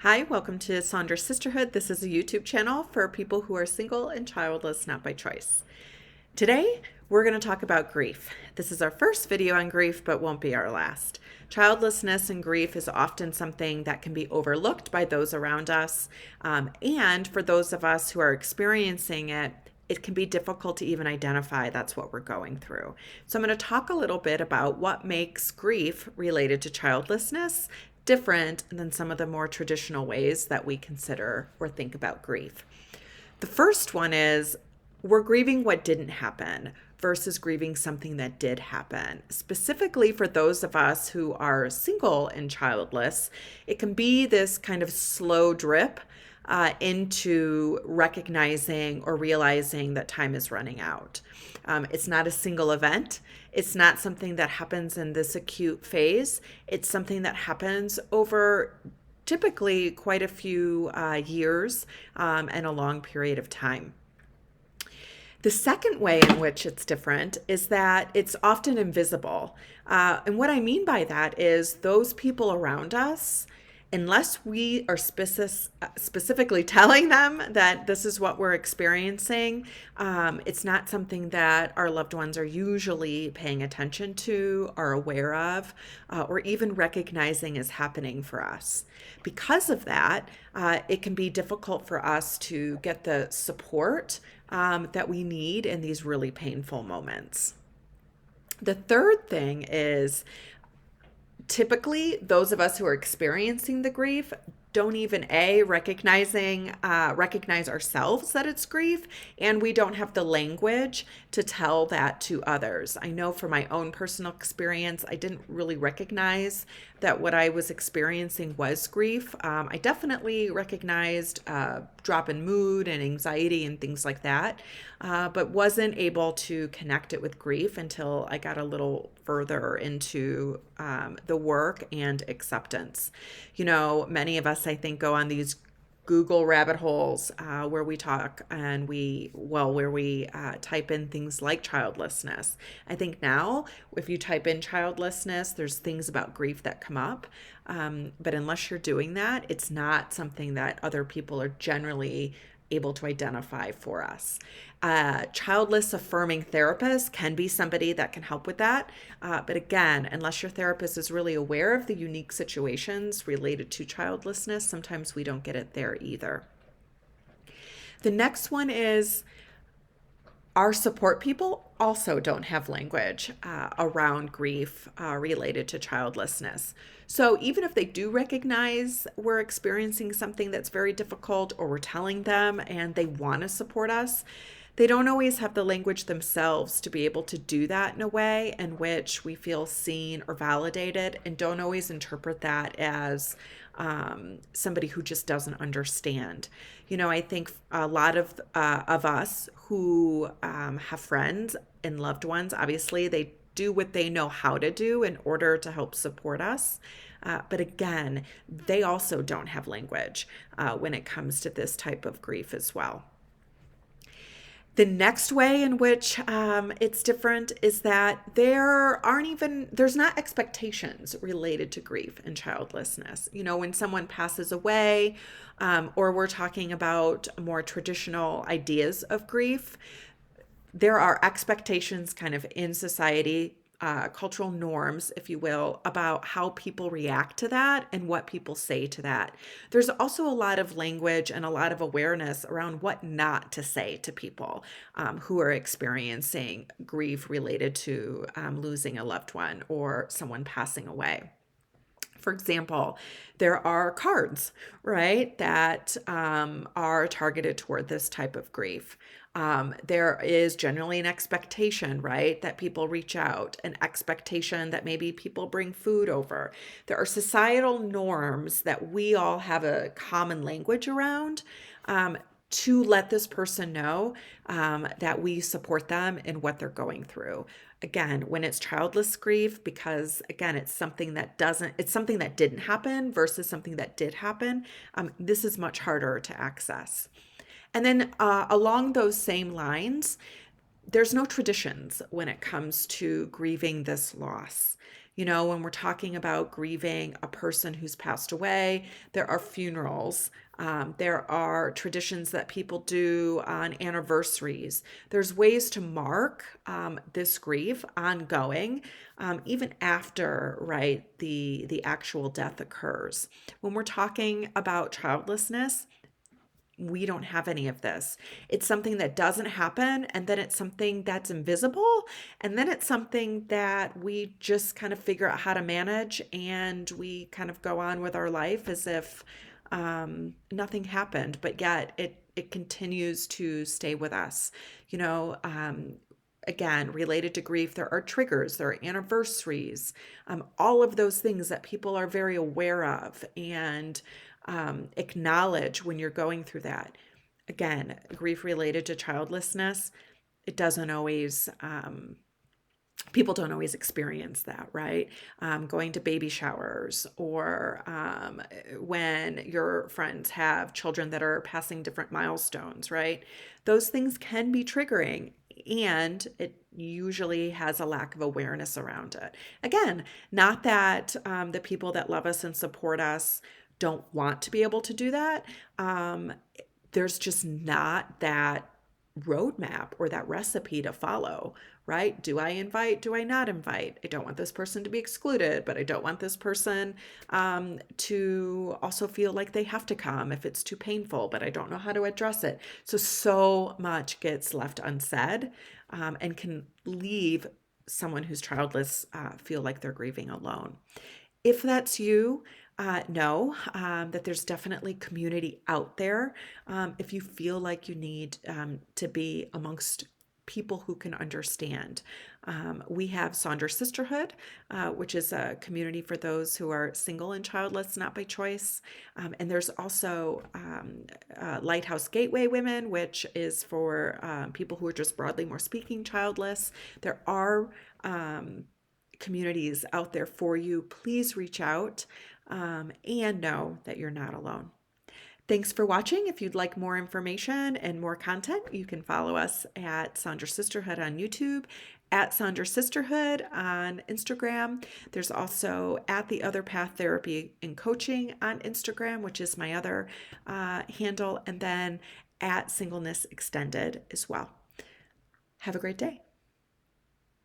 Hi, welcome to Saunders Sisterhood. This is a YouTube channel for people who are single and childless, not by choice. Today, we're going to talk about grief. This is our first video on grief, but won't be our last. Childlessness and grief is often something that can be overlooked by those around us. And for those of us who are experiencing it, it can be difficult to even identify that's what we're going through. So I'm going to talk a little bit about what makes grief related to childlessness different than some of the more traditional ways that we consider or think about grief. The first one is we're grieving what didn't happen versus grieving something that did happen. Specifically for those of us who are single and childless, it can be this kind of slow drip into recognizing or realizing that time is running out. It's not a single event. It's not something that happens in this acute phase. It's something that happens over typically quite a few years and a long period of time. The second way in which it's different is that it's often invisible. And what I mean by that is those people around us, unless we are specifically telling them that this is what we're experiencing, it's not something that our loved ones are usually paying attention to, are aware of, or even recognizing is happening for us. Because of that, it can be difficult for us to get the support that we need in these really painful moments. The third thing is typically those of us who are experiencing the grief don't even recognize ourselves that it's grief, and we don't have the language to tell that to others. I know from my own personal experience, I didn't really recognize that what I was experiencing was grief. I definitely recognized drop in mood and anxiety and things like that, but wasn't able to connect it with grief until I got a little further into the work and acceptance. You know, many of us, I think, go on these Google rabbit holes where we talk and where we type in things like childlessness. I think now, if you type in childlessness, there's things about grief that come up. But unless you're doing that, it's not something that other people are generally able to identify for us. Childless affirming therapist can be somebody that can help with that. But again, unless your therapist is really aware of the unique situations related to childlessness, sometimes we don't get it there either. The next one is our support people also don't have language around grief related to childlessness. So even if they do recognize we're experiencing something that's very difficult, or we're telling them and they want to support us, they don't always have the language themselves to be able to do that in a way in which we feel seen or validated, and don't always interpret that as somebody who just doesn't understand. You know, I think a lot of us who have friends and loved ones, obviously they do what they know how to do in order to help support us. But again, they also don't have language when it comes to this type of grief as well. The next way in which it's different is that there's not expectations related to grief and childlessness. You know, when someone passes away, or we're talking about more traditional ideas of grief, there are expectations kind of in society, cultural norms, if you will, about how people react to that and what people say to that. There's also a lot of language and a lot of awareness around what not to say to people who are experiencing grief related to losing a loved one or someone passing away. For example, there are cards, right, that are targeted toward this type of grief. There is generally an expectation, right, that people reach out, an expectation that maybe people bring food over. There are societal norms that we all have a common language around to let this person know that we support them in what they're going through. Again, when it's childless grief, because again, it's something that didn't happen versus something that did happen, this is much harder to access. And then along those same lines, there's no traditions when it comes to grieving this loss. When we're talking about grieving a person who's passed away, there are funerals. There are traditions that people do on anniversaries. There's ways to mark this grief ongoing, even after, right, the actual death occurs. When we're talking about childlessness, we don't have any of this. It's something that doesn't happen, and then it's something that's invisible, and then it's something that we just kind of figure out how to manage, and we kind of go on with our life as if nothing happened, but yet it continues to stay with us. You know, again, related to grief, there are triggers, there are anniversaries, all of those things that people are very aware of and acknowledge when you're going through that. Again, grief related to childlessness, it doesn't always, people don't always experience that, right? Going to baby showers or when your friends have children that are passing different milestones, right? Those things can be triggering, and it usually has a lack of awareness around it. Again, not that the people that love us and support us don't want to be able to do that. There's just not that roadmap or that recipe to follow, right? Do I invite? Do I not invite? I don't want this person to be excluded, but I don't want this person to also feel like they have to come if it's too painful, but I don't know how to address it. So much gets left unsaid and can leave someone who's childless feel like they're grieving alone. If that's you, know that there's definitely community out there. If you feel like you need to be amongst people who can understand. We have Sonder Sisterhood, which is a community for those who are single and childless, not by choice. And there's also Lighthouse Gateway Women, which is for people who are just broadly more speaking childless. There are communities out there for you. Please reach out and know that you're not alone. Thanks for watching. If you'd like more information and more content, you can follow us at Sonder Sisterhood on YouTube, at Sonder Sisterhood on Instagram. There's also at The Other Path Therapy and Coaching on Instagram, which is my other handle, and then at Singleness Extended as well. Have a great day.